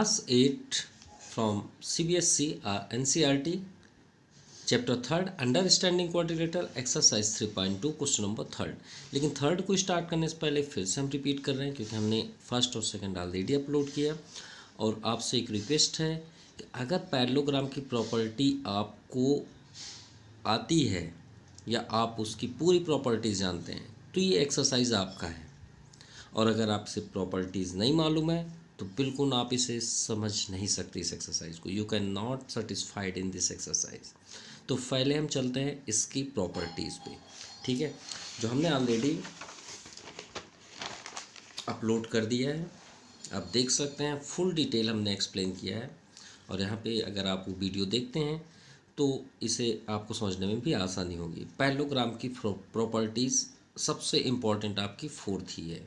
Class 8 from CBSE NCERT chapter third understanding quadrilateral exercise 3.2 question number third. लेकिन third को start करने से पहले फिर से हम रिपीट कर रहे हैं क्योंकि हमने फर्स्ट और सेकंड ऑलरेडी अपलोड किया। और आपसे एक रिक्वेस्ट है कि अगर पैरेललोग्राम की प्रॉपर्टी आपको आती है या आप उसकी पूरी प्रॉपर्टीज जानते हैं तो ये एक्सरसाइज आपका है। और अगर आपसे प्रॉपर्टीज़ नहीं मालूम है तो बिल्कुल आप इसे समझ नहीं सकते इस एक्सरसाइज को। You can not satisfied in this exercise. तो पहले हम चलते हैं इसकी प्रॉपर्टीज़ पे, ठीक है, जो हमने ऑलरेडी अपलोड कर दिया है। आप देख सकते हैं फुल डिटेल हमने एक्सप्लेन किया है। और यहाँ पे अगर आप वो वीडियो देखते हैं तो इसे आपको समझने में भी आसानी होगी। पैरेललोग्राम की प्रॉपर्टीज़ सबसे इम्पॉर्टेंट आपकी फोर्थ ही है,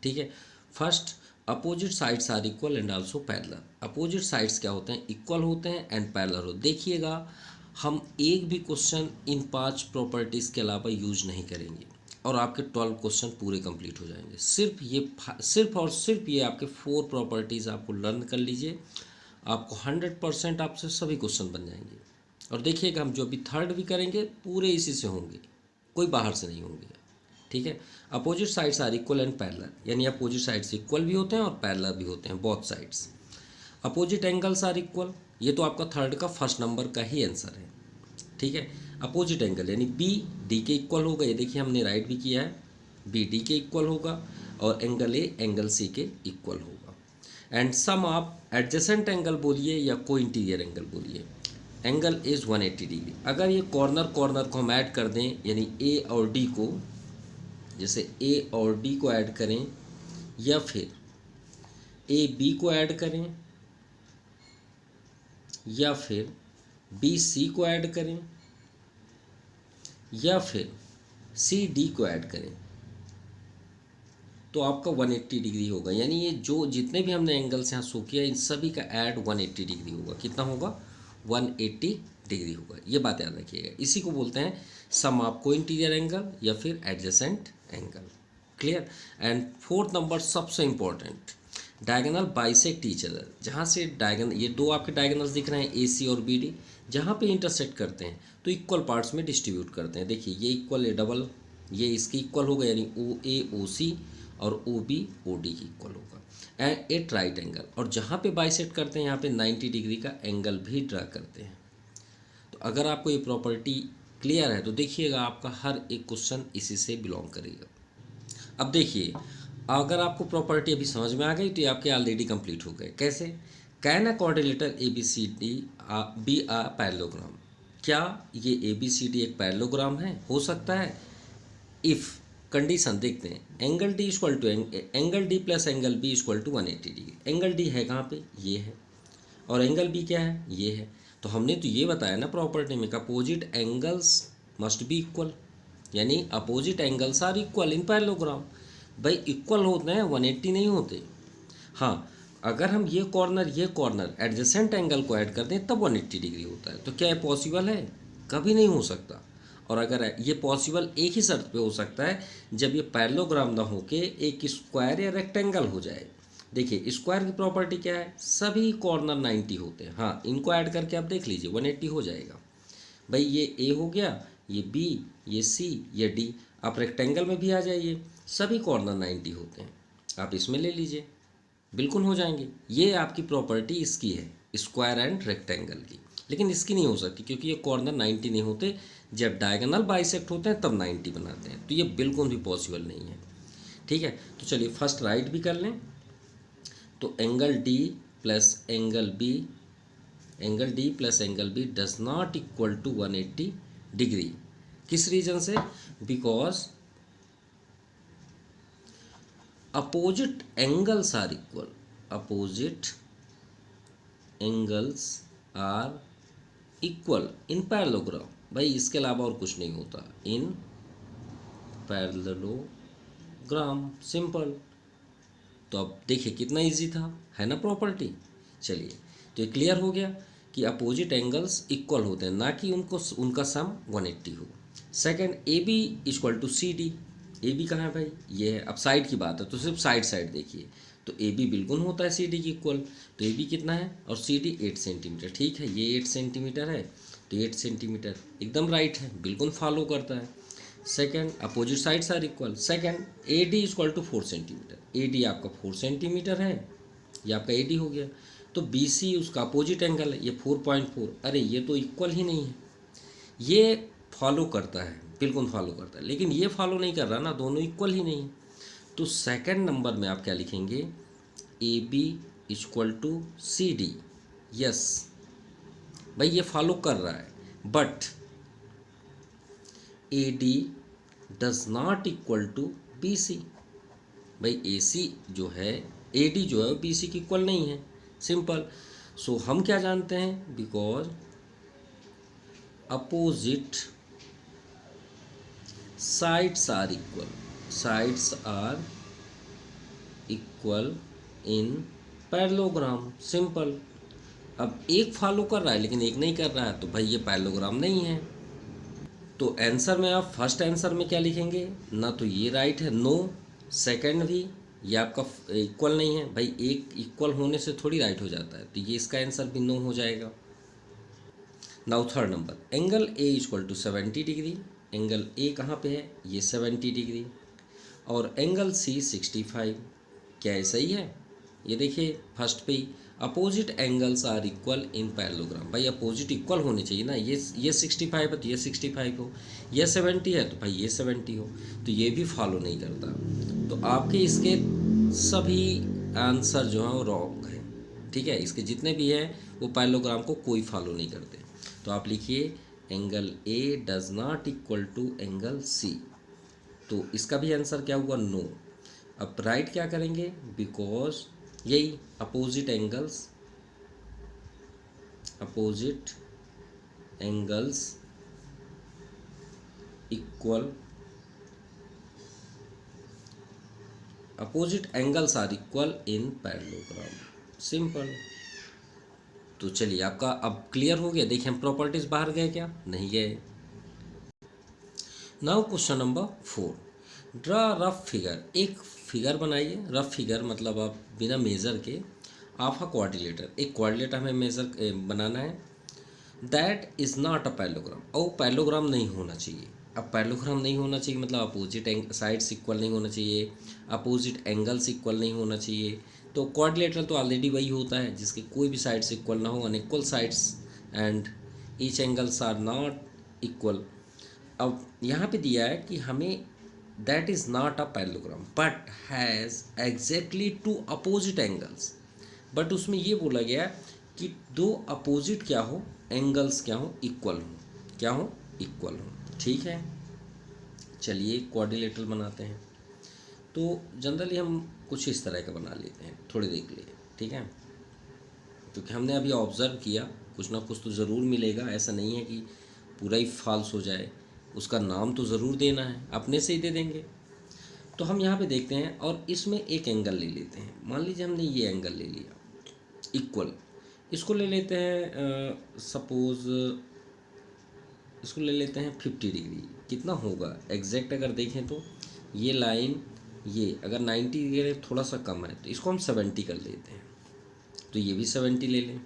ठीक है। First, opposite sides are equal and also parallel. Opposite sides क्या होते हैं? इक्वल होते हैं एंड पैरेलल हो। देखिएगा हम एक भी क्वेश्चन इन 5 प्रॉपर्टीज़ के अलावा यूज नहीं करेंगे और आपके 12 क्वेश्चन पूरे कंप्लीट हो जाएंगे। सिर्फ ये आपके 4 प्रॉपर्टीज़ आपको लर्न कर लीजिए, आपको 100% आपसे सभी क्वेश्चन बन जाएंगे। और देखिएगा हम जो अभी थर्ड भी करेंगे पूरे इसी से होंगे, कोई बाहर से नहीं होंगे, ठीक है। Opposite sides are equal and parallel, यानी अपोजिट साइड्स इक्वल भी होते हैं और पैरेलल भी होते हैं, both sides. Opposite angles are equal, ये तो आपका थर्ड का फर्स्ट नंबर का ही आंसर है, ठीक है। अपोजिट एंगल यानी बी डी के इक्वल होगा, ये देखिए हमने राइट भी किया है, बी डी के इक्वल होगा और एंगल ए एंगल सी के इक्वल होगा। एंड सम आप एडजेसेंट एंगल बोलिए या को इंटीरियर एंगल बोलिए, एंगल इज़ 180 डिग्री। अगर ये कॉर्नर को हम ऐड कर दें, यानी ए और डी को, जैसे ए और डी को ऐड करें या फिर ए बी को ऐड करें या फिर बी सी को ऐड करें या फिर सी डी को ऐड करें तो आपका 180 डिग्री होगा। यानी ये जो जितने भी हमने एंगल्स यहाँ शो किया इन सभी का ऐड 180 डिग्री होगा। कितना होगा? 180 डिग्री होगा। ये बात याद रखिएगा। इसी को बोलते हैं सम ऑफ को इंटीरियर एंगल या फिर adjacent angle. Clear. And fourth number सबसे important, diagonal bisect each other. जहाँ से डायगोनल, ये दो आपके डायगोनल्स दिख रहे हैं ए सी और बी डी, जहाँ पे इंटरसेक्ट करते हैं तो इक्वल पार्ट्स में डिस्ट्रीब्यूट करते हैं। देखिए ये इक्वल है डबल, ये इसकी इक्वल होगा यानी ओ ए ओ सी और ओ बी ओ डी की इक्वल होगा। एंड एट राइट एंगल, और जहाँ पे बाइसेक्ट करते हैं यहाँ पे 90 डिग्री का एंगल भी ड्रा करते हैं। तो अगर आपको ये प्रॉपर्टी क्लियर है तो देखिएगा आपका हर एक क्वेश्चन इसी से बिलोंग करेगा। अब देखिए अगर आपको प्रॉपर्टी अभी समझ में आ गई तो ये आपके ऑलरेडी कंप्लीट हो गए। कैसे? Can a quadrilateral A B C D be a parallelogram. क्या ये ए बी सी डी एक पैरेललोग्राम है? हो सकता है। इफ़ कंडीशन देखते हैं, angle D equal to angle D plus angle B equal to 180 degree. Angle D है कहाँ पे? ये है। और एंगल बी क्या है? ये है। तो हमने तो ये बताया ना प्रॉपर्टी में, opposite angles must be equal, यानी opposite angles are equal in parallelogram. भाई इक्वल होते हैं, 180 नहीं होते। हाँ, अगर हम ये कॉर्नर एडजेसेंट एंगल को ऐड कर दें तब 180 डिग्री होता है। तो क्या ये पॉसिबल है? कभी नहीं हो सकता। और अगर ये पॉसिबल एक ही शर्त पे हो सकता है, जब ये पैरेललोग्राम ना होके एक स्क्वायर या रेक्टेंगल हो जाए। देखिए स्क्वायर की प्रॉपर्टी क्या है? सभी कॉर्नर 90 होते हैं। हाँ, इनको ऐड करके आप देख लीजिए 180 हो जाएगा। भाई ये ए हो गया, ये बी, ये सी, ये डी। आप रेक्टेंगल में भी आ जाइए, सभी कॉर्नर 90 होते हैं, आप इसमें ले लीजिए, बिल्कुल हो जाएंगे। ये आपकी प्रॉपर्टी इसकी है, स्क्वायर एंड रेक्टेंगल की। लेकिन इसकी नहीं हो सकती क्योंकि ये कॉर्नर 90 नहीं होते, जब डायगोनल बाइसेक्ट होते हैं तब 90 बनाते हैं। तो ये बिल्कुल भी पॉसिबल नहीं है, ठीक है। तो चलिए फर्स्ट राइट भी कर लें। तो angle D plus angle B does not equal to 180 degree. किस रीजन से? Because opposite angles are equal, opposite angles are equal in parallelogram. भाई इसके अलावा और कुछ नहीं होता, इन पैरेललोग्राम, सिंपल। तो अब देखिए कितना इजी था, है ना प्रॉपर्टी। चलिए तो ये क्लियर हो गया कि अपोजिट एंगल्स इक्वल होते हैं, ना कि उनका सम 180 हो। Second, A B equal to C D. A B कहाँ है भाई? ये है। अब साइड की बात है तो सिर्फ साइड देखिए, तो ए बी बिल्कुल होता है सी डी की इक्वल। तो ए बी कितना है और सी डी 8 सेंटीमीटर। ठीक है, ये 8 सेंटीमीटर है तो 8 सेंटीमीटर एकदम राइट है, बिल्कुल फॉलो करता है। Second, opposite sides are equal. Second, A D equal to 4 centimetre. A D आपका 4 सेंटीमीटर है, ये आपका ए डी हो गया। तो बी सी उसका अपोजिट एंगल है, ये 4.4। अरे ये तो इक्वल ही नहीं है। ये फॉलो करता है, बिल्कुल फॉलो करता है, लेकिन ये फॉलो नहीं कर रहा ना, दोनों इक्वल ही नहीं है। तो सेकंड नंबर में आप क्या लिखेंगे, A B equal to C D. Yes भाई ये फॉलो कर रहा है, but A D does not equal to B C. भाई ए सी जो है, ए डी जो है बी सी की इक्वल नहीं है, सिंपल। सो हम क्या जानते हैं, because opposite sides are equal, sides are equal in parallelogram, simple. अब एक फॉलो कर रहा है लेकिन एक नहीं कर रहा है, तो भाई ये पैरेललोग्राम नहीं है। तो आंसर में आप फर्स्ट आंसर में क्या लिखेंगे, ना तो ये राइट है, नो। सेकंड भी ये आपका इक्वल नहीं है, भाई एक इक्वल होने से थोड़ी राइट हो जाता है, तो ये इसका आंसर भी नो हो जाएगा। Now third number, angle A equal to 70 degree. Angle A कहाँ पे है, ये 70 डिग्री, और एंगल सी 65। क्या ये सही है? ये देखिए फर्स्ट पे ही, opposite angles are equal in parallelogram. भाई अपोजिट इक्वल होने चाहिए ना, ये 65 है तो ये 65 हो, ये 70 है तो भाई ये 70 हो, तो ये भी फॉलो नहीं करता। तो आपके इसके सभी आंसर जो हैं वो रॉन्ग है। ठीक है, इसके जितने भी हैं वो पैरेललोग्राम को कोई फॉलो नहीं करते। तो आप लिखिए angle A does not equal to angle C. तो इसका भी आंसर क्या हुआ, नो। अब राइट क्या करेंगे, बिकॉज यही opposite angles equal, opposite angles are equal in parallelogram, simple. तो चलिए आपका अब क्लियर हो गया। देखिए हम प्रॉपर्टीज बाहर गए क्या, नहीं गए। Now question number 4, draw rough figure. एक फिगर बनाइए, रफ फिगर मतलब आप बिना मेज़र के, ऑफ अ क्वाड्रिलेटर। एक क्वाड्रिलेटर हमें मेज़र बनाना है, that is not a parallelogram. और पैरेललोग्राम नहीं होना चाहिए। अब पैरेललोग्राम नहीं होना चाहिए मतलब अपोजिट साइड्स इक्वल नहीं होना चाहिए, अपोजिट एंगल्स इक्वल नहीं होना चाहिए। तो क्वाड्रिलेटरल तो ऑलरेडी वही होता है जिसके कोई भी साइड्स इक्वल ना हो, unequal sides and each angles are not equal. अब यहाँ पे दिया है कि हमें that is not a parallelogram but has exactly two opposite angles. But उसमें ये बोला गया कि दो अपोजिट क्या हो, एंगल्स क्या हो, इक्वल हो, क्या हो, इक्वल हो। ठीक है, चलिए क्वाड्रिलेटरल बनाते हैं। तो जनरली हम कुछ इस तरह का बना लेते हैं, थोड़ी देर के लिए। ठीक है, क्योंकि हमने अभी ऑब्ज़र्व किया कुछ ना कुछ तो ज़रूर मिलेगा, ऐसा नहीं है कि पूरा ही फॉल्स हो जाए। उसका नाम तो ज़रूर देना है, अपने से ही दे देंगे। तो हम यहाँ पे देखते हैं और इसमें एक एंगल ले लेते हैं। मान लीजिए हमने ये एंगल ले लिया इक्वल, इसको ले लेते हैं सपोज़ इसको ले लेते हैं 50 डिग्री। कितना होगा एग्जैक्ट अगर देखें तो ये लाइन, ये अगर 90 डिग्री थोड़ा सा कम है तो इसको हम 70 कर लेते हैं। तो ये भी 70 ले लें,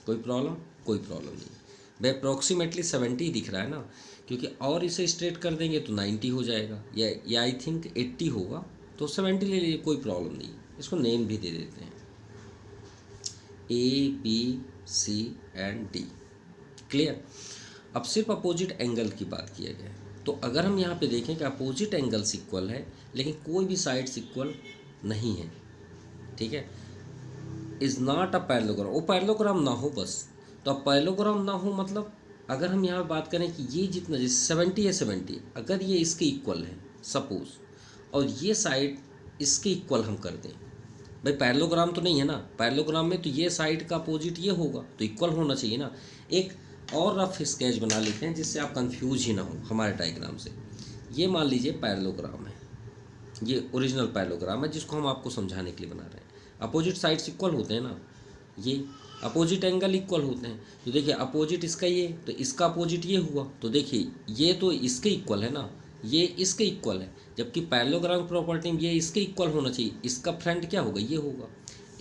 कोई प्रॉब्लम, कोई प्रॉब्लम नहीं। भाई अप्रॉक्सीमेटली 70 ही दिख रहा है ना, क्योंकि और इसे स्ट्रेट कर देंगे तो 90 हो जाएगा, या आई थिंक 80 होगा। तो 70 ले लीजिए, कोई प्रॉब्लम नहीं। इसको नेम भी दे देते हैं A B C and D. Clear. अब सिर्फ अपोजिट एंगल की बात किया गया है। तो अगर हम यहाँ पे देखें कि अपोजिट एंगल्स इक्वल है लेकिन कोई भी साइड्स इक्वल नहीं है, ठीक है, इज़ नॉट अ पैरेललोग्राम, वो पैरेललोग्राम ना हो बस। तो अब पैरेललोग्राम ना हो मतलब अगर हम यहाँ बात करें कि ये जितना, जैसे 70 है 70, अगर ये इसके इक्वल है सपोज, और ये साइड इसके इक्वल हम कर दें, भाई पैरेललोग्राम तो नहीं है ना। पैरेललोग्राम में तो ये साइड का अपोजिट ये होगा, तो इक्वल होना चाहिए ना। एक और रफ स्केच बना लेते हैं जिससे आप कंफ्यूज ही ना हो हमारे डायग्राम से। ये मान लीजिए पैरेललोग्राम है, ये ओरिजिनल पैरेललोग्राम है जिसको हम आपको समझाने के लिए बना रहे हैं। अपोजिट साइड्स इक्वल होते हैं ना, ये अपोजिट एंगल इक्वल होते हैं। तो देखिए अपोजिट इसका ये, तो इसका अपोजिट ये हुआ, तो देखिए ये तो इसके इक्वल है ना, ये इसके इक्वल है, जबकि पैरेललोग्राम की प्रॉपर्टी में ये इसके इक्वल होना चाहिए। इसका फ्रंट क्या होगा, ये होगा,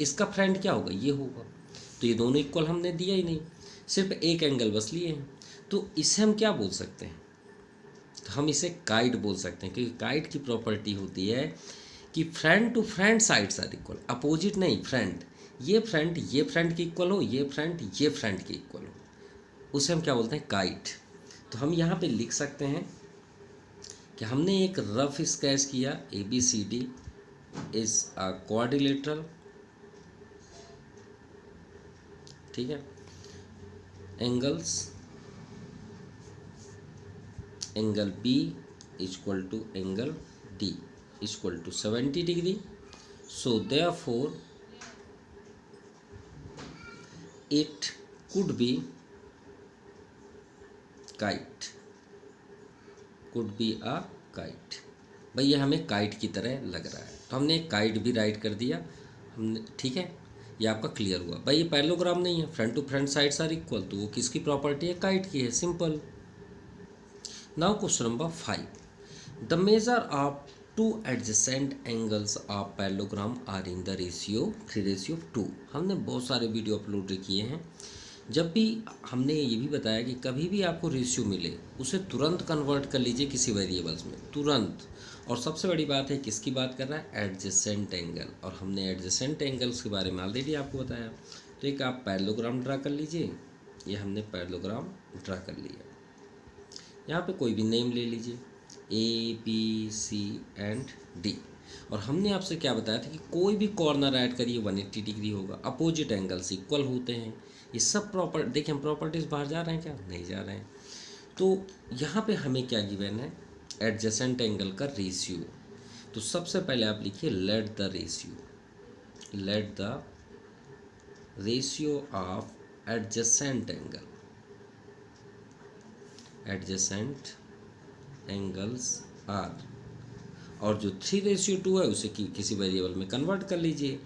इसका फ्रंट क्या होगा, ये होगा। तो ये दोनों इक्वल हमने दिया ही नहीं, सिर्फ एक एंगल बस लिए हैं। तो इसे हम क्या बोल सकते हैं, तो हम इसे काइट बोल सकते हैं, क्योंकि काइट की प्रॉपर्टी होती है कि front to front sides are equal, opposite नहीं, फ्रंट, ये फ्रंट के इक्वल हो, ये फ्रंट के इक्वल हो, उसे हम क्या बोलते हैं, काइट। तो हम यहाँ पे लिख सकते हैं कि हमने एक रफ स्केच किया, ABCD इज अ क्वाड्रिलेटरल, ठीक है, angles, angle B equal to angle D equal to 70 degree. So therefore it could be kite, could be a kite. भाई ये हमें काइट की तरह लग रहा है, तो हमने एक काइट भी राइट कर दिया हमने, ठीक है। ये आपका क्लियर हुआ। भाई ये पैरेललोग्राम नहीं है, front to front sides are equal, तो वो किसकी प्रॉपर्टी है, काइट की है, simple. Now question number 5, the measure of two adjacent angles of parallelogram are in the ratio 3:2। हमने बहुत सारे वीडियो अपलोड किए हैं, जब भी हमने ये भी बताया कि कभी भी आपको रेशियो मिले उसे तुरंत कन्वर्ट कर लीजिए किसी वेरिएबल्स में, तुरंत। और सबसे बड़ी बात है, किसकी बात कर रहा है, एडजेसेंट एंगल, और हमने एडजेसेंट एंगल्स के बारे में ऑलरेडी आपको बताया। तो एक आप पैरेललोग्राम ड्रा कर लीजिए, ये हमने पैरेललोग्राम ड्रा कर लिया। यहाँ पे कोई भी नेम ले लीजिए, ABC एंड D, और हमने आपसे क्या बताया था कि कोई भी कॉर्नर ऐड करिए 180 डिग्री होगा, अपोजिट एंगल्स इक्वल होते हैं। ये सब प्रॉपर देखिए, हम प्रॉपर्टीज़ बाहर जा रहे हैं क्या, नहीं जा रहे हैं। तो यहाँ पे हमें क्या गिवन है, एडजेसेंट एंगल का रेशियो। तो सबसे पहले आप लिखिए let the ratio of adjacent adjacent angles are, और जो 3:2 है उसे किसी वेरिएबल में कन्वर्ट कर लीजिए,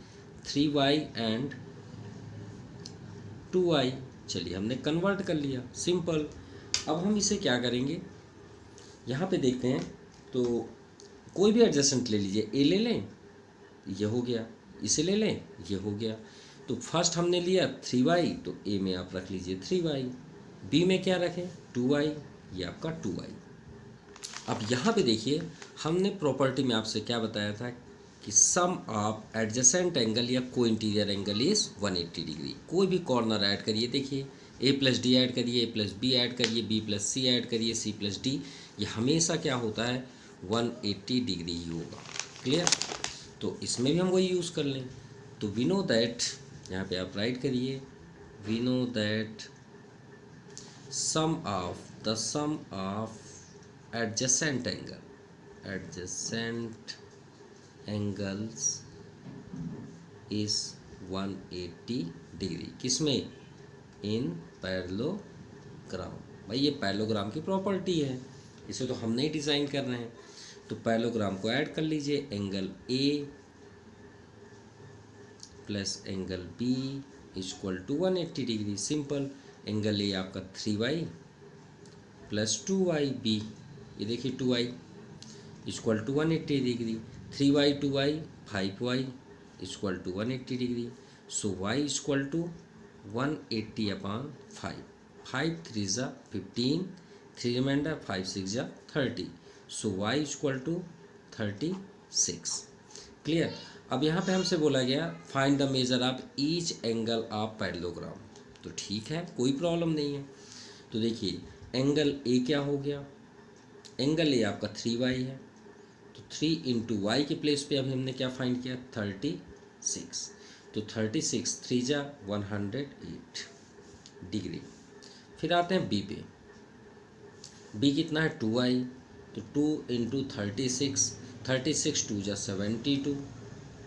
3y एंड 2y। चलिए हमने कन्वर्ट कर लिया, सिंपल। अब हम इसे क्या करेंगे, यहाँ पे देखते हैं। तो कोई भी एडजेसेंट ले लीजिए, ए ले लें, ये हो गया, इसे ले लें, ये हो गया। तो फर्स्ट हमने लिया 3y, तो ए में आप रख लीजिए 3y, बी में क्या रखें, 2y, ये आपका 2y। अब यहाँ पे देखिए, हमने प्रॉपर्टी में आपसे क्या बताया था कि सम ऑफ एडजेसेंट एंगल या को इंटीरियर एंगल इज 180 डिग्री। कोई भी कॉर्नर ऐड करिए, देखिए A+D ऐड करिए, A+B ऐड करिए, B+C ऐड करिए, C+D, ये हमेशा क्या होता है, 180 डिग्री ही होगा, क्लियर। तो इसमें भी हम वही यूज़ कर लें। तो वी नो दैट, यहाँ पे आप राइट करिए, we know that sum of adjacent angles is 180 degree, किसमें, इन पैरेललोग्राम। भाई ये पैरेललोग्राम की प्रॉपर्टी है, इसे तो हम नहीं डिज़ाइन कर रहे हैं। तो पैरेललोग्राम को ऐड कर लीजिए, angle A plus angle B equal to 180 degree, simple. Angle A आपका 3y प्लस 2yB, ये देखिए 2y equal to 180 degree, 3y 2y 5y equal to 180 degree. So y equal to 180/5, 5 3 ज़ा 15, 3 रिमाइंडर, 5 6 ज़ा 30, सो y equal to 36, clear. अब यहाँ पे हमसे बोला गया find the measure of each angle of parallelogram, तो ठीक है, कोई प्रॉब्लम नहीं है। तो देखिए एंगल A क्या हो गया, एंगल A आपका 3y है, तो 3 इंटू वाई के प्लेस पे अभी हमने क्या फाइंड किया, 36, तो 36 3 जा 108 डिग्री। फिर आते हैं B पे, B कितना है 2y, तो 2 इंटू 36, 2 जा 72।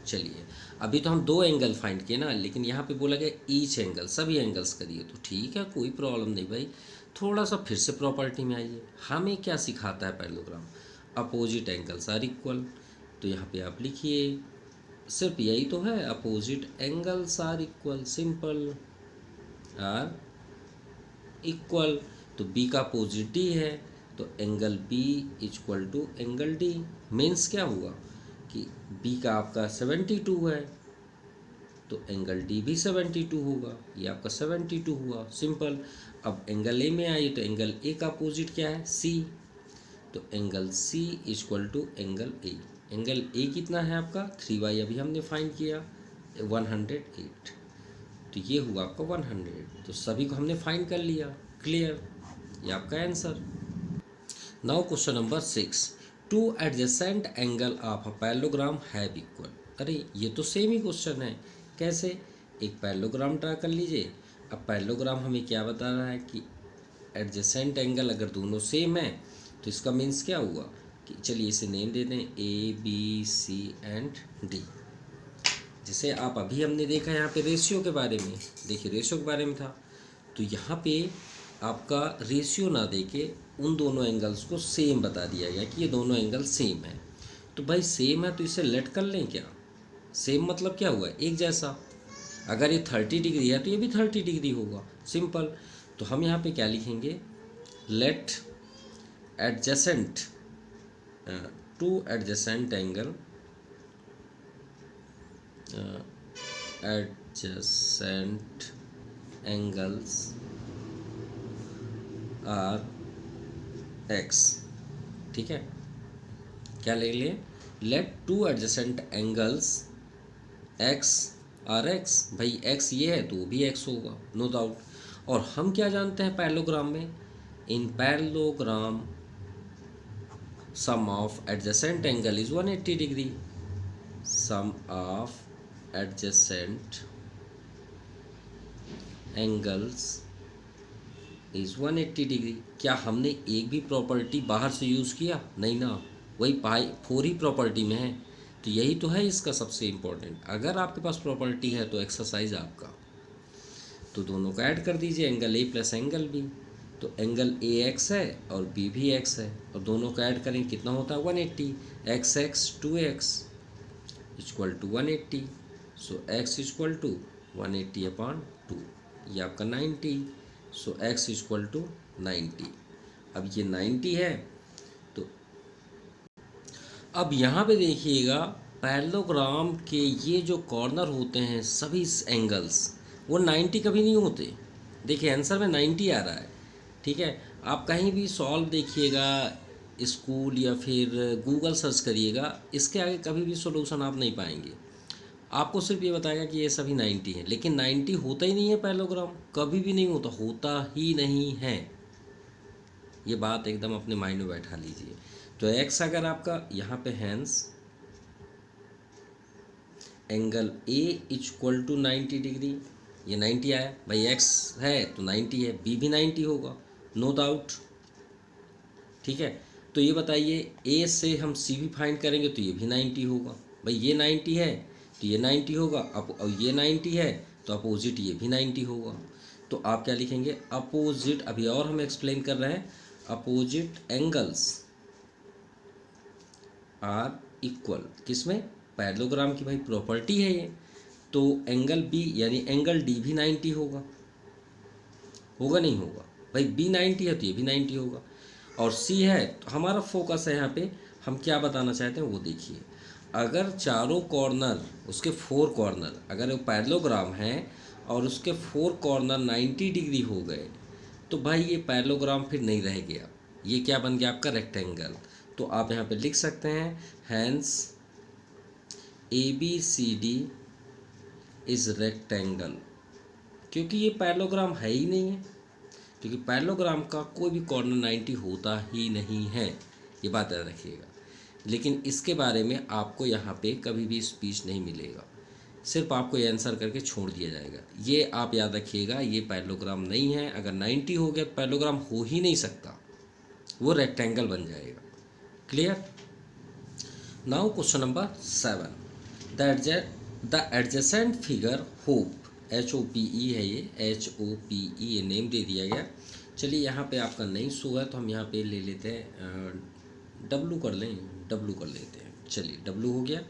चलिए अभी तो हम दो एंगल फाइंड किए ना, लेकिन यहाँ पे बोला गया ईच एंगल, सभी एंगल्स करिए, तो ठीक है, कोई प्रॉब्लम नहीं भाई। थोड़ा सा फिर से प्रॉपर्टी में आइए, हमें क्या सिखाता है parallelogram, opposite angles are equal. तो यहाँ पे आप लिखिए, सिर्फ यही तो है, opposite angles are equal, simple, are equal. तो B का अपोजिट D है, तो angle B equal to angle D. Means क्या हुआ कि बी का आपका 72 है तो एंगल डी भी 72 होगा, ये आपका 72 हुआ, सिंपल। अब एंगल ए में आइए तो एंगल ए का अपोजिट क्या है, सी। तो angle C equal to angle A. Angle A कितना है आपका 3y, अभी हमने फाइंड किया 108। तो ये हुआ आपका 100। तो सभी को हमने फाइंड कर लिया, क्लियर, ये आपका answer. Now question number 6, to adjacent angle of a parallelogram have equal. अरे ये तो सेम ही क्वेश्चन है, कैसे? एक पैरेललोग्राम ड्रा कर लीजिए। अब पैरेललोग्राम हमें क्या बता रहा है कि एडजेसेंट एंगल अगर दोनों सेम है तो इसका मीन्स क्या हुआ कि चलिए इसे नेम दे दें A B C and D. जैसे आप अभी हमने देखा यहाँ पे रेशियो के बारे में, देखिए रेशियो के बारे में था, तो यहाँ पे आपका रेशियो ना देके उन दोनों एंगल्स को सेम बता दिया गया कि ये दोनों एंगल सेम है। तो भाई सेम है तो इसे लेट कर लें क्या? सेम मतलब क्या हुआ, एक जैसा। अगर ये 30 डिग्री है तो ये भी 30 डिग्री होगा, सिंपल। तो हम यहाँ पे क्या लिखेंगे, let adjacent to adjacent angle adjacent angles are x। ठीक है, क्या ले लें, let two adjacent angles x are x। भाई x ये है तो वो भी x होगा, नो डाउट। और हम क्या जानते हैं पैरेललोग्राम में, in parallelogram sum of adjacent angle is 180 degree. Sum of adjacent angles is 180 degree. क्या हमने एक भी प्रॉपर्टी बाहर से यूज़ किया? नहीं ना, वही पाई 4 ही प्रॉपर्टी में है। तो यही तो है इसका सबसे इम्पोर्टेंट। अगर आपके पास प्रॉपर्टी है तो एक्सरसाइज आपका, तो दोनों को ऐड कर दीजिए, angle A plus angle B. तो एंगल ए एक्स है और बी भी एक्स है, और दोनों को ऐड करें कितना होता है 180। X x 2x equal to 180। So x equal to 180/2, ये आपका 90। So x equal to 90। अब ये 90 है तो अब यहाँ पे देखिएगा पैरेललोग्राम के ये जो कॉर्नर होते हैं सभी एंगल्स वो 90 कभी नहीं होते। देखिए आंसर में 90 आ रहा है, ठीक है। आप कहीं भी सॉल्व देखिएगा, स्कूल या फिर गूगल सर्च करिएगा, इसके आगे कभी भी सॉल्यूशन आप नहीं पाएंगे। आपको सिर्फ ये बताएगा कि ये सभी 90 है, लेकिन 90 होता ही नहीं है पैरेललोग्राम, कभी भी नहीं होता, होता ही नहीं है। ये बात एकदम अपने माइंड में बैठा लीजिए। तो एक्स अगर आपका यहाँ पे hence angle A equal to 90 degree, ये 90 आया, भाई एक्स है तो 90 है, बी भी 90 होगा, नो डाउट, ठीक है। तो ये बताइए ए से हम सी भी फाइंड करेंगे तो ये भी 90 होगा, भाई ये 90 है तो ये 90 होगा, अब ये 90 है तो अपोजिट ये भी 90 होगा। तो आप क्या लिखेंगे, अपोजिट, अभी और हम एक्सप्लेन कर रहे हैं, अपोजिट एंगल्स आर इक्वल, किसमें, पैरेललोग्राम की भाई प्रॉपर्टी है ये। तो एंगल बी यानी एंगल डी भी 90 होगा, होगा नहीं होगा, भाई बी 90 है तो ये भी 90 होगा। और सी है तो हमारा फोकस है यहाँ पे, हम क्या बताना चाहते हैं वो देखिए। अगर चारों कॉर्नर, उसके 4 कॉर्नर, अगर वो पैरेललोग्राम है और उसके 4 कॉर्नर 90 डिग्री हो गए तो भाई ये पैरेललोग्राम फिर नहीं रह गया, ये क्या बन गया आपका रेक्टेंगल। तो आप यहाँ पे लिख सकते हैं हैंस ABCD इज रेक्टेंगल, क्योंकि ये पैरेललोग्राम है ही नहीं है, क्योंकि पैरेललोग्राम का कोई भी कॉर्नर 90 होता ही नहीं है, ये बात याद रखिएगा। लेकिन इसके बारे में आपको यहाँ पे कभी भी स्पीच नहीं मिलेगा, सिर्फ आपको ये आंसर करके छोड़ दिया जाएगा। ये आप याद रखिएगा, ये पैरेललोग्राम नहीं है। अगर 90 हो गया तो पैरेललोग्राम हो ही नहीं सकता, वो रेक्टेंगल बन जाएगा, clear. Now question number 7, the adjacent figure hope, HOPE है ये, HOPE ये नेम दे दिया गया। चलिए यहाँ पे आपका नहीं शो है तो हम यहाँ पे ले लेते हैं W कर लें, W कर लेते हैं, चलिए W हो गया।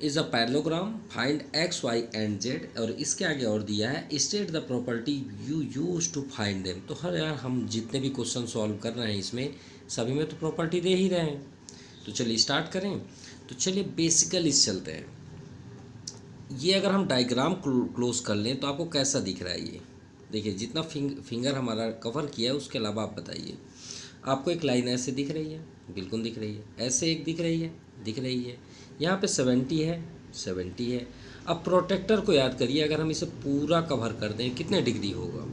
Is a parallelogram, find x y and z, और इसके आगे और दिया है state the property you use to find them. तो हर यार हम जितने भी क्वेश्चन सॉल्व कर रहे हैं इसमें सभी में तो प्रॉपर्टी दे ही रहे हैं। तो चलिए स्टार्ट करें। तो चलिए बेसिकली चलते हैं। ये अगर हम डायग्राम क्लोज कर लें तो आपको कैसा दिख रहा है ये देखिए, जितना फिंगर हमारा कवर किया है उसके अलावा आप बताइए। आपको एक लाइन ऐसे दिख रही है, बिल्कुल दिख रही है, ऐसे एक दिख रही है, दिख रही है, यहाँ पे 70 है, 70 है। अब प्रोटेक्टर को याद करिए, अगर हम इसे पूरा कवर कर दें कितने डिग्री होगा,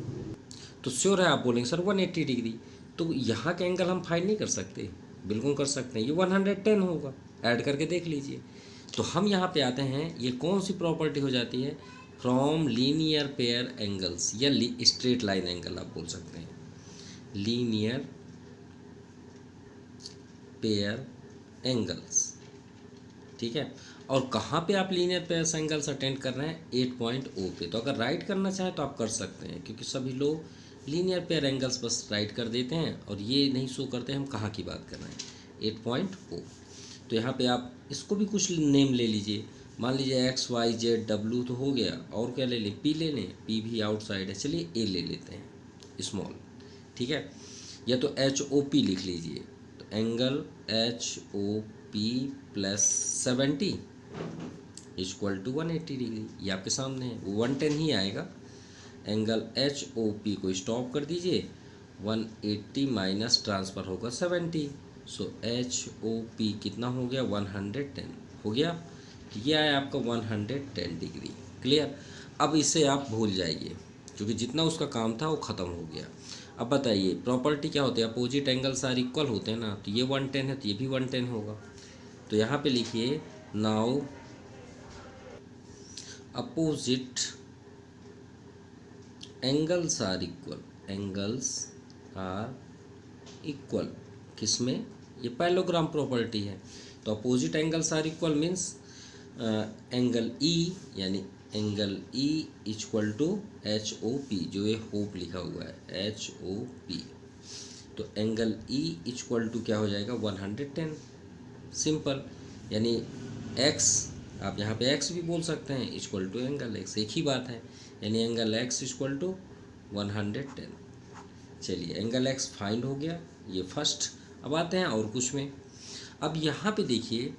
तो श्योर है आप बोलेंगे सर 180 डिग्री। तो यहाँ का एंगल हम फाइंड नहीं कर सकते, बिल्कुल कर सकते हैं, ये 110 होगा, ऐड करके देख लीजिए। तो हम यहाँ पे आते हैं, ये कौन सी प्रॉपर्टी हो जाती है, फ्रॉम लीनियर पेयर एंगल्स या स्ट्रेट लाइन एंगल आप बोल सकते हैं, लीनियर पेयर एंगल्स, ठीक है। और कहाँ पे आप लीनियर पेयर एंगल्स अटेंड कर रहे हैं, 8 पॉइंट ओ पे। तो अगर राइट करना चाहें तो आप कर सकते हैं, क्योंकि सभी लोग लीनियर पेयर एंगल्स बस राइट कर देते हैं और ये नहीं शो करते हम कहाँ की बात कर रहे हैं, 8 पॉइंट ओ। तो यहाँ पे आप इसको भी कुछ नेम ले लीजिए, मान लीजिए एक्स वाई जेड डब्ल्यू तो हो गया, और क्या ले लें, पी ले लें, पी भी आउटसाइड है, चलिए ए ले लेते हैं स्मॉल, ठीक है। या तो एच ओ पी लिख लीजिए, तो angle H O P plus 70 equal to 180 degree, ये आपके सामने है, 110 ही आएगा। एंगल एच ओ पी को स्टॉप कर दीजिए, 180 माइनस ट्रांसफ़र होगा 70, सो एच ओ पी कितना हो गया, 110 हो गया। तो ये आया आपका 110 डिग्री, क्लियर। अब इसे आप भूल जाइए, क्योंकि जितना उसका काम था वो ख़त्म हो गया। अब बताइए प्रॉपर्टी क्या होती है, अपोजिट एंगल सारे इक्वल होते हैं ना, तो ये 110 है तो ये भी 110 होगा। तो यहाँ पे लिखिए now opposite angles are equal, angles are equal किसमें, ये पैरेललोग्राम प्रॉपर्टी है। तो opposite angles are equal means angle E, यानी angle E equal to H O P, जो ये होप लिखा हुआ है एच ओ पी। तो एंगल ई इक्वल टू क्या हो जाएगा, 110, सिंपल। यानी x, आप यहाँ पे x भी बोल सकते हैं, इक्वल टू एंगल x, एक ही बात है, यानी एंगल x इक्वल टू 110। चलिए एंगल x फाइंड हो गया, ये फर्स्ट। अब आते हैं और कुछ में। अब यहाँ पे देखिए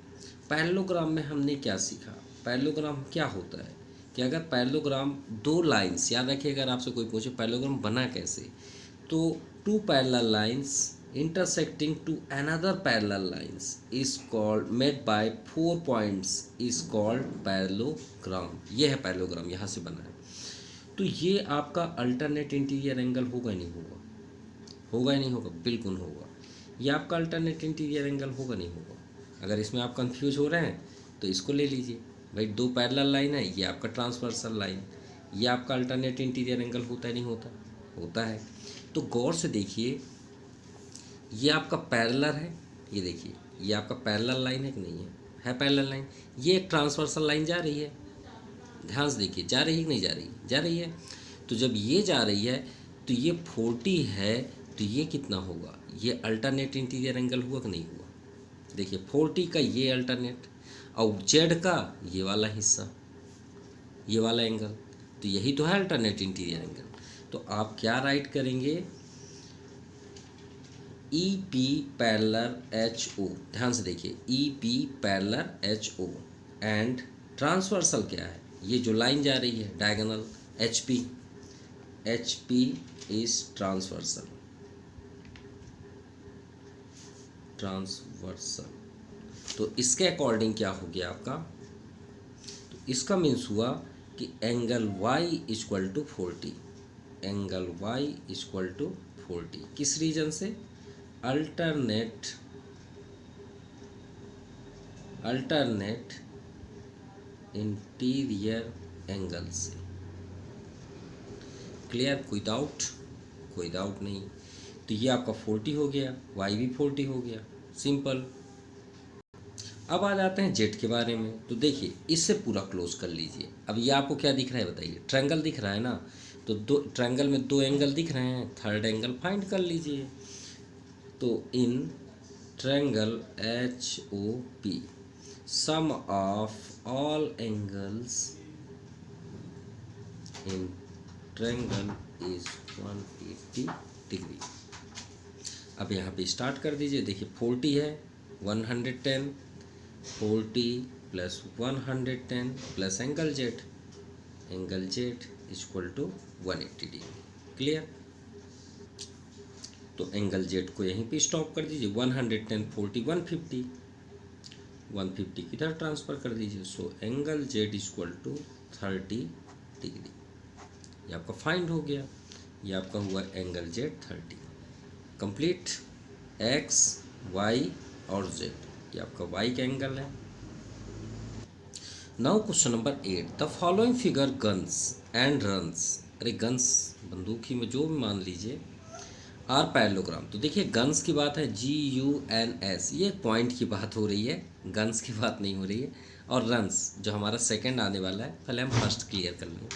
पैरेललोग्राम में हमने क्या सीखा, पैरेललोग्राम क्या होता है कि अगर पैरेललोग्राम दो लाइंस, याद रखिए अगर आपसे कोई पूछे पैरेललोग्राम बना कैसे, तो two parallel lines intersecting to another parallel lines is called made by 4 points is called parallelogram। ये है पैरेललोग्राम, यहाँ से बना है। तो ये आपका अल्टरनेट इंटीरियर एंगल होगा ही नहीं होगा, होगा ही नहीं होगा, बिल्कुल होगा। ये आपका अल्टरनेट इंटीरियर एंगल होगा नहीं होगा। अगर इसमें आप कंफ्यूज हो रहे हैं तो इसको ले लीजिए, भाई दो पैरेलल लाइन है, ये आपका ट्रांसवर्सल लाइन, ये आपका अल्टरनेट इंटीरियर एंगल होता है नहीं होता, होता है। तो गौर से देखिए, ये आपका पैरेलल है, ये देखिए ये आपका पैरेलल लाइन है कि नहीं है पैरेलल लाइन। ये एक ट्रांसवर्सल लाइन जा रही है, ध्यान से देखिए, जा रही है कि नहीं जा रही, जा रही है। तो जब ये जा रही है तो ये 40 है, तो ये कितना होगा, ये अल्टरनेट इंटीरियर एंगल हुआ कि नहीं हुआ। देखिए 40 का ये अल्टरनेट, और जेड का ये वाला हिस्सा, ये वाला एंगल, तो यही तो है अल्टरनेट इंटीरियर एंगल। तो आप क्या राइट करेंगे, E P parallel H O, ध्यान से देखिए E P parallel H O, and transversal क्या है, ये जो लाइन जा रही है diagonal H P is transversal, तो इसके अकॉर्डिंग क्या हो गया आपका, तो इसका मीन्स हुआ कि angle y equal to 40, angle y equal to 40 किस रीजन से, अल्टरनेट इंटीरियर एंगल से, क्लियर, कोई डाउट नहीं। तो ये आपका 40 हो गया, y भी 40 हो गया, सिंपल। अब आ जाते हैं जेड के बारे में। तो देखिए इससे पूरा क्लोज कर लीजिए। अब ये आपको क्या दिख रहा है बताइए, ट्रायंगल दिख रहा है ना, तो दो ट्रायंगल में दो एंगल दिख रहे हैं, थर्ड एंगल फाइंड कर लीजिए। तो in triangle H O P sum of all angles in triangle is 180 degree. अब यहाँ पे स्टार्ट कर दीजिए। देखिए 40 है, 110, 40 plus 110 plus angle z, angle z equal to 180 degree. Clear? तो एंगल जेड को यहीं पे स्टॉप कर दीजिए। 110, 40, 150, 150 किधर ट्रांसफ़र कर दीजिए। So angle z equal to 30 degree. ये आपका फाइंड हो गया। ये आपका हुआ angle z 30। Complete. X, y और जेड, ये आपका वाई का एंगल है। Now question number 8, the following figure guns and runs, अरे गन्स बंदूक ही में जो भी मान लीजिए, आर पैरेललोग्राम। तो देखिए गन्स की बात है, GUNS, ये पॉइंट की बात हो रही है, गन्स की बात नहीं हो रही है। और रन्स जो हमारा सेकंड आने वाला है, पहले हम फर्स्ट क्लियर कर लें।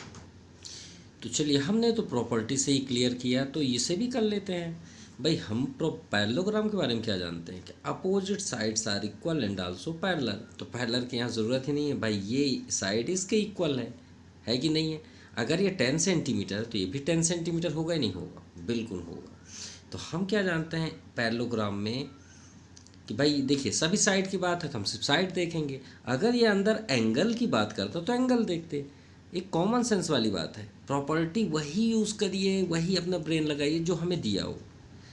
तो चलिए हमने तो प्रॉपर्टी से ही क्लियर किया, तो इसे भी कर लेते हैं। भाई हम पैरेललोग्राम के बारे में क्या जानते हैं कि opposite sides are equal and also parallel. तो पैरेलल की यहाँ ज़रूरत ही नहीं है भाई, ये साइड इसके इक्वल है कि नहीं है। अगर ये 10 सेंटीमीटर तो ये भी 10 सेंटीमीटर होगा ही नहीं होगा, बिल्कुल होगा। तो हम क्या जानते हैं पैरेललोग्राम में कि भाई देखिए सभी साइड की बात है तो हम सिर्फ साइड देखेंगे। अगर ये अंदर एंगल की बात करता तो एंगल देखते। एक कॉमन सेंस वाली बात है, प्रॉपर्टी वही यूज़ करिए, वही अपना ब्रेन लगाइए जो हमें दिया हो।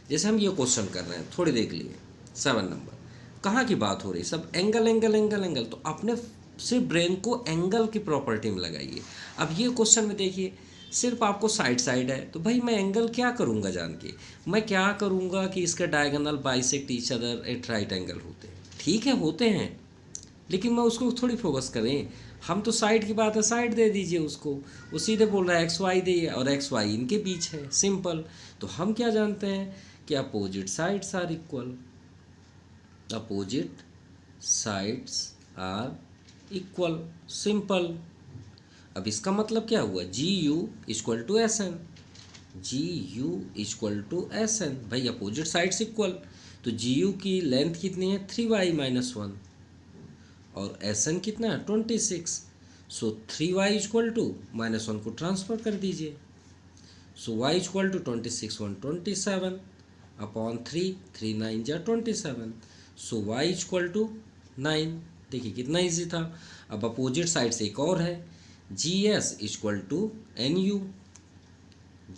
जैसे हम ये क्वेश्चन कर रहे हैं, थोड़ी देख लिए 7 नंबर, कहाँ की बात हो रही, सब एंगल एंगल एंगल एंगल, तो अपने सिर्फ ब्रेन को एंगल की प्रॉपर्टी में लगाइए। अब ये क्वेश्चन में देखिए सिर्फ आपको साइड साइड है, तो भाई मैं एंगल क्या करूँगा जान के, मैं क्या करूँगा कि इसके diagonal bisect each other at right angle होते हैं। ठीक है होते हैं, लेकिन मैं उसको थोड़ी फोकस करें। हम तो साइड की बात है, साइड दे दीजिए उसको। वो सीधे बोल रहा है एक्स वाई दे, और एक्स वाई इनके बीच है, सिंपल। तो हम क्या जानते हैं कि opposite sides are equal, opposite sides are equal, simple. अब इसका मतलब क्या हुआ, GU equal to SN, GU equal to SN। भाई अपोजिट साइड्स इक्वल, तो GU की लेंथ कितनी है 3y - 1, और SN कितना है 26। सो 3y इक्वल टू -1 को ट्रांसफ़र कर दीजिए। सो y इक्वल टू 26 1 27 अपॉन 3 3 9 जा 27। सो y इक्वल टू 9। देखिए कितना इजी था। अब अपोजिट साइड से एक और है, GS equal to NU,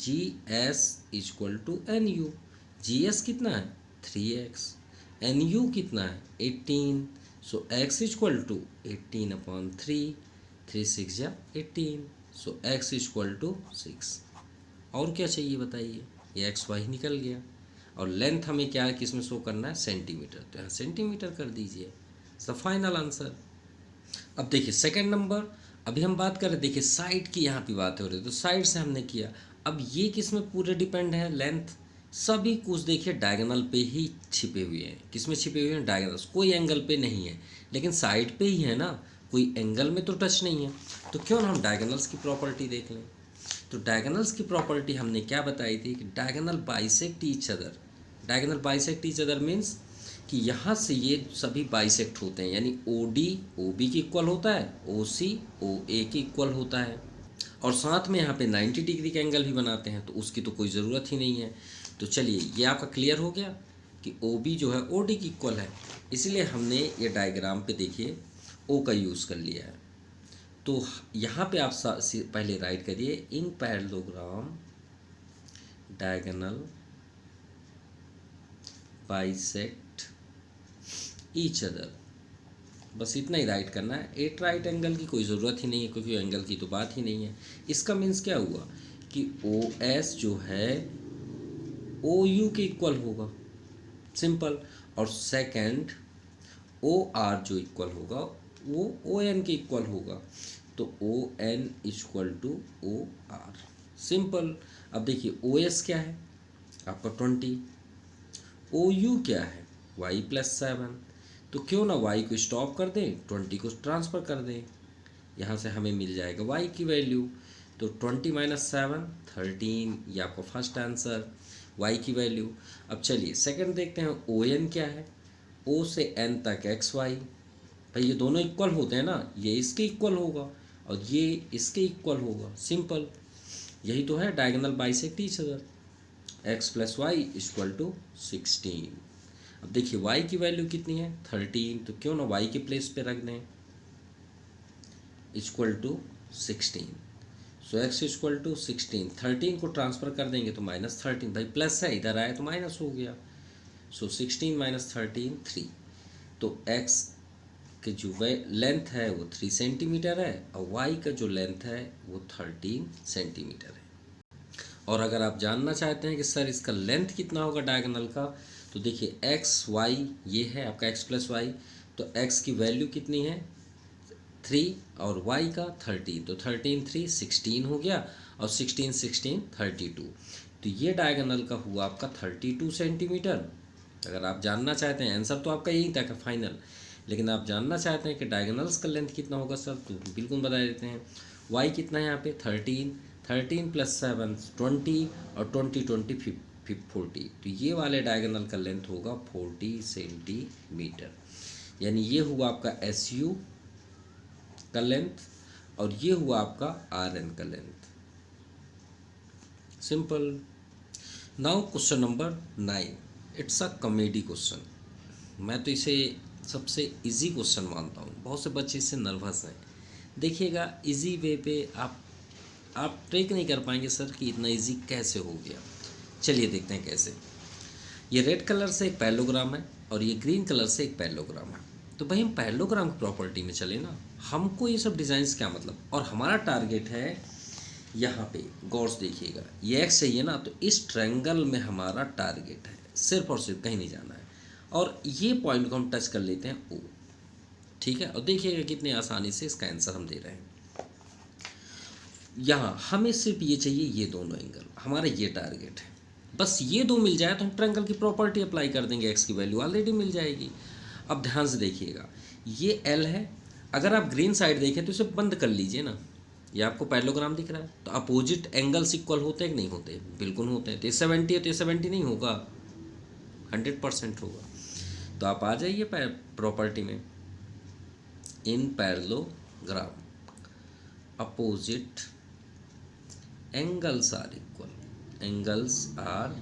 GS equal to NU। GS कितना है 3x, NU कितना है 18। So x equal to 18 upon 3 3 6 या 18। So x equal to 6। और क्या चाहिए बताइए, ये एक्स वाई निकल गया। और लेंथ हमें क्या है, किस में शो करना है, सेंटीमीटर, तो यहाँ सेंटीमीटर कर दीजिए। The final answer. अब देखिए सेकंड नंबर, अभी हम बात कर रहे, देखिए साइड की यहाँ पे बात हो रही है, तो साइड से हमने किया। अब ये किस में पूरे डिपेंड है, लेंथ, सभी कुछ देखिए डायगोनल पे ही छिपे हुए हैं। किस में छिपे हुए हैं, डायगोनल्स, कोई एंगल पे नहीं है, लेकिन साइड पे ही है ना, कोई एंगल में तो टच नहीं है। तो क्यों ना हम डायगोनल्स की प्रॉपर्टी देख लें। तो डायगोनल्स की प्रॉपर्टी हमने क्या बताई थी कि diagonal bisect each other. Diagonal bisect each other means कि यहाँ से ये सभी बाइसेक्ट होते हैं, यानी OD OB की इक्वल होता है, OC OA की इक्वल होता है, और साथ में यहाँ पे 90 डिग्री का एंगल भी बनाते हैं, तो उसकी तो कोई ज़रूरत ही नहीं है। तो चलिए ये आपका क्लियर हो गया कि OB जो है OD की इक्वल है, इसलिए हमने ये डायग्राम पे देखिए O का यूज़ कर लिया है। तो यहाँ पे आप पहले राइट करिए, इन parallelogram diagonal bisect each other, बस इतना ही राइट करना है। एट राइट एंगल की कोई ज़रूरत ही नहीं है, क्योंकि एंगल की तो बात ही नहीं है। इसका मीन्स क्या हुआ कि OS जो है OU के इक्वल होगा, सिंपल। और सेकंड OR जो इक्वल होगा वो ON के इक्वल होगा, तो ON equal to OR, simple. अब देखिए OS क्या है आपका 20, OU क्या है y + 7, तो क्यों ना y को स्टॉप कर दें, 20 को ट्रांसफ़र कर दें, यहाँ से हमें मिल जाएगा y की वैल्यू। तो 20 - 7 13, ये आपका फर्स्ट आंसर y की वैल्यू। अब चलिए सेकंड देखते हैं, ON क्या है, O से N तक XY, भाई ये दोनों इक्वल होते हैं ना, ये इसके इक्वल होगा और ये इसके इक्वल होगा, सिंपल। यही तो है diagonal bisect each other. x plus y equal to 16। अब देखिए y की वैल्यू कितनी है 13, तो क्यों ना y के प्लेस पे रख दें, equal to 16। So x equal to 16, 13 को ट्रांसफ़र कर देंगे तो -13, भाई प्लस है इधर आया तो माइनस हो गया। सो 16 माइनस 13 3। तो x के जो लेंथ है वो 3 सेंटीमीटर है और y का जो लेंथ है वो 13 सेंटीमीटर है। और अगर आप जानना चाहते हैं कि सर इसका लेंथ कितना होगा डायगोनल का, तो देखिए एक्स वाई ये है आपका x प्लस वाई, तो x की वैल्यू कितनी है 3 और y का 13, तो 13 3 16 हो गया और 16 16 32। तो ये डायगोनल का हुआ आपका 32 सेंटीमीटर। अगर आप जानना चाहते हैं, आंसर तो आपका यही था कि फाइनल, लेकिन आप जानना चाहते हैं कि डायगोनल्स का लेंथ कितना होगा सर, तो बिल्कुल बता देते हैं। y कितना है यहाँ पे 13, 13 प्लस 7 20 और 20 20 40, तो ये वाले डायगोनल का लेंथ होगा 40 सेंटीमीटर। यानी ये हुआ आपका SU का लेंथ और ये हुआ आपका RN का length, simple. Now question number 9, it's a comedy question. मैं तो इसे सबसे इजी क्वेश्चन मानता हूँ, बहुत से बच्चे इससे नर्वस हैं। देखिएगा इजी वे पे आप ट्रेक नहीं कर पाएंगे सर कि इतना इजी कैसे हो गया। चलिए देखते हैं कैसे। ये रेड कलर से एक पैरेललोग्राम है और ये ग्रीन कलर से एक पैरेललोग्राम है। तो भाई हम पैरेललोग्राम की प्रॉपर्टी में चले ना, हमको ये सब डिज़ाइंस क्या मतलब, और हमारा टारगेट है यहाँ पे गौर से देखिएगा, ये एक्स चाहिए ना, तो इस ट्रायंगल में हमारा टारगेट है, सिर्फ और सिर्फ कहीं नहीं जाना है। और ये पॉइंट को हम टच कर लेते हैं ओ, ठीक है। और देखिएगा कितनी आसानी से इसका आंसर हम दे रहे हैं। यहाँ हमें सिर्फ ये चाहिए, ये दोनों एंगल, हमारा ये टारगेट है। बस ये दो मिल जाए तो हम ट्रायंगल की प्रॉपर्टी अप्लाई कर देंगे, एक्स की वैल्यू ऑलरेडी मिल जाएगी। अब ध्यान से देखिएगा, ये एल है, अगर आप ग्रीन साइड देखें तो इसे बंद कर लीजिए ना, ये आपको पैरेललोग्राम दिख रहा है, तो अपोजिट एंगल्स इक्वल होते हैं कि नहीं होते, बिल्कुल होते हैं। तो ये 70 है तो ये 70 नहीं होगा, 100% होगा। तो आप आ जाइए प्रॉपर्टी में, in parallelogram opposite angles are equal, angles are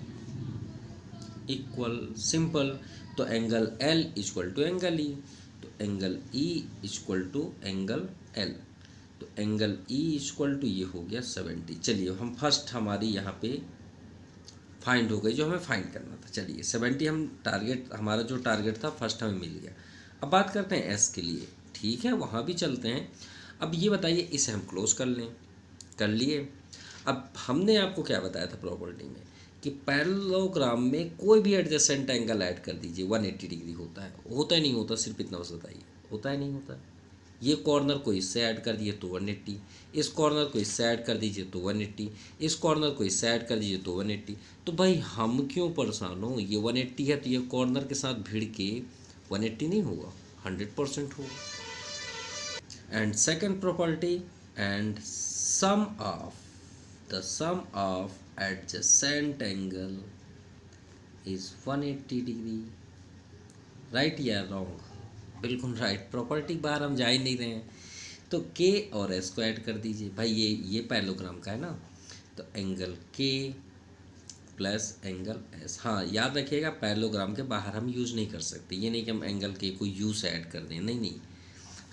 equal, simple. तो angle L equal to angle E, तो angle E equal to angle L, तो एंगल E इक्वल टू ये हो गया 70। चलिए हम फर्स्ट हमारी यहाँ पे फाइंड हो गई जो हमें फाइंड करना था। चलिए 70 हम टारगेट, हमारा जो टारगेट था फर्स्ट हमें मिल गया। अब बात करते हैं S के लिए, ठीक है, वहाँ भी चलते हैं। अब ये बताइए, इसे हम क्लोज कर लें, कर लिए। अब हमने आपको क्या बताया था प्रॉपर्टी में कि पैरेललोग्राम में कोई भी एडजेसेंट एंगल ऐड कर दीजिए 180 डिग्री होता है, होता है नहीं होता, सिर्फ इतना बस बताइए, होता है नहीं होता। ये कॉर्नर को इससे ऐड कर दिए तो 180, इस कॉर्नर को इससे ऐड कर दीजिए तो 180, इस कॉर्नर को इससे ऐड कर दीजिए तो 180। तो भाई हम क्यों परेशान हो, ये 180 है तो ये कॉर्नर के साथ भिड़ के 180 नहीं होगा, 100% होगा। And second property, and sum of the sum of adjacent angle is 180 degree, right या रॉन्ग, बिल्कुल राइट। प्रॉपर्टी बाहर हम जा ही नहीं रहे हैं, तो K और S को ऐड कर दीजिए। भाई ये पैरेललोग्राम का है ना, तो angle K plus angle S, हाँ याद रखिएगा पैरेललोग्राम के बाहर हम यूज़ नहीं कर सकते, ये नहीं कि हम एंगल K को U से ऐड कर दें, नहीं,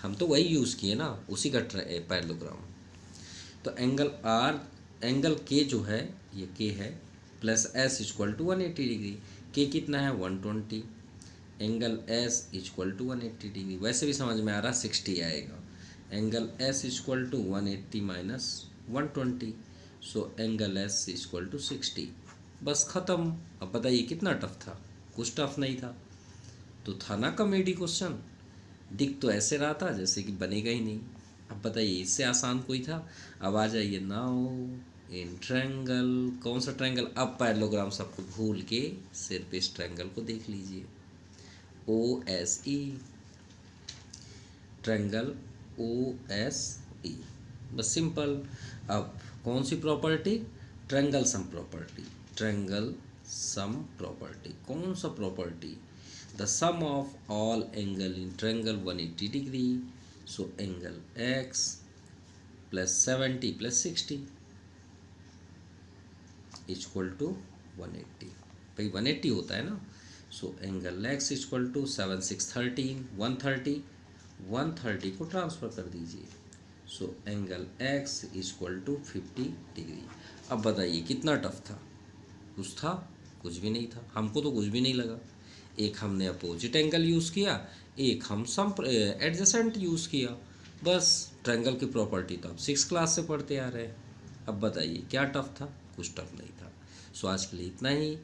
हम तो वही यूज़ किए ना, उसी का पैरेललोग्राम। तो एंगल K जो है ये K है plus S equal to 180 degree, K कितना है 120, angle S equal to 180 degree, वैसे भी समझ में आ रहा 60 आएगा। Angle S equal to 180 minus 120, so angle S equal to 60, बस ख़त्म। अब बताइए कितना टफ था, कुछ टफ नहीं था, तो था ना कॉमेडी क्वेश्चन, दिख तो ऐसे रहा था जैसे कि बनेगा ही नहीं। अब बताइए इससे आसान कोई था। अब आ जाइए नाउ इन ट्रायंगल, कौन सा ट्रायंगल, अब पैरेललोग्राम सबको भूल के सिर्फ इस ट्रायंगल को देख लीजिए, OSE, ट्रायंगल OSE, बस सिंपल। अब कौन सी property, triangle sum property, triangle sum property, कौन सा property, the sum of all angle in triangle 180 degree, so angle x plus 70 plus 60 equal to 180। भाई 180 होता है ना, so angle x equal to 7 6 13 130 को ट्रांसफ़र कर दीजिए, so angle x equal to 50 degree. अब बताइए कितना टफ था? कुछ था? कुछ भी नहीं था, हमको तो कुछ भी नहीं लगा। एक हमने अपोजिट एंगल यूज़ किया, एक हम सम एडजेसेंट यूज़ किया, बस ट्रायंगल की प्रॉपर्टी तो आप 6 क्लास से पढ़ते आ रहे हैं। अब बताइए क्या टफ था? कुछ टफ नहीं था। सो आज के लिए इतना ही।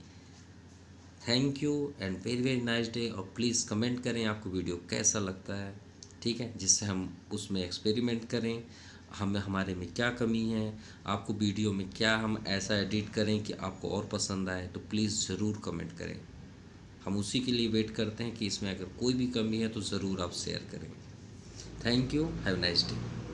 Thank you and very very nice day. और प्लीज़ कमेंट करें आपको वीडियो कैसा लगता है, ठीक है, जिससे हम उसमें एक्सपेरिमेंट करें, हमें हमारे में क्या कमी है, आपको वीडियो में क्या हम ऐसा एडिट करें कि आपको और पसंद आए, तो प्लीज़ ज़रूर कमेंट करें। हम उसी के लिए वेट करते हैं कि इसमें अगर कोई भी कमी है तो ज़रूर आप शेयर करें। Thank you, have nice day.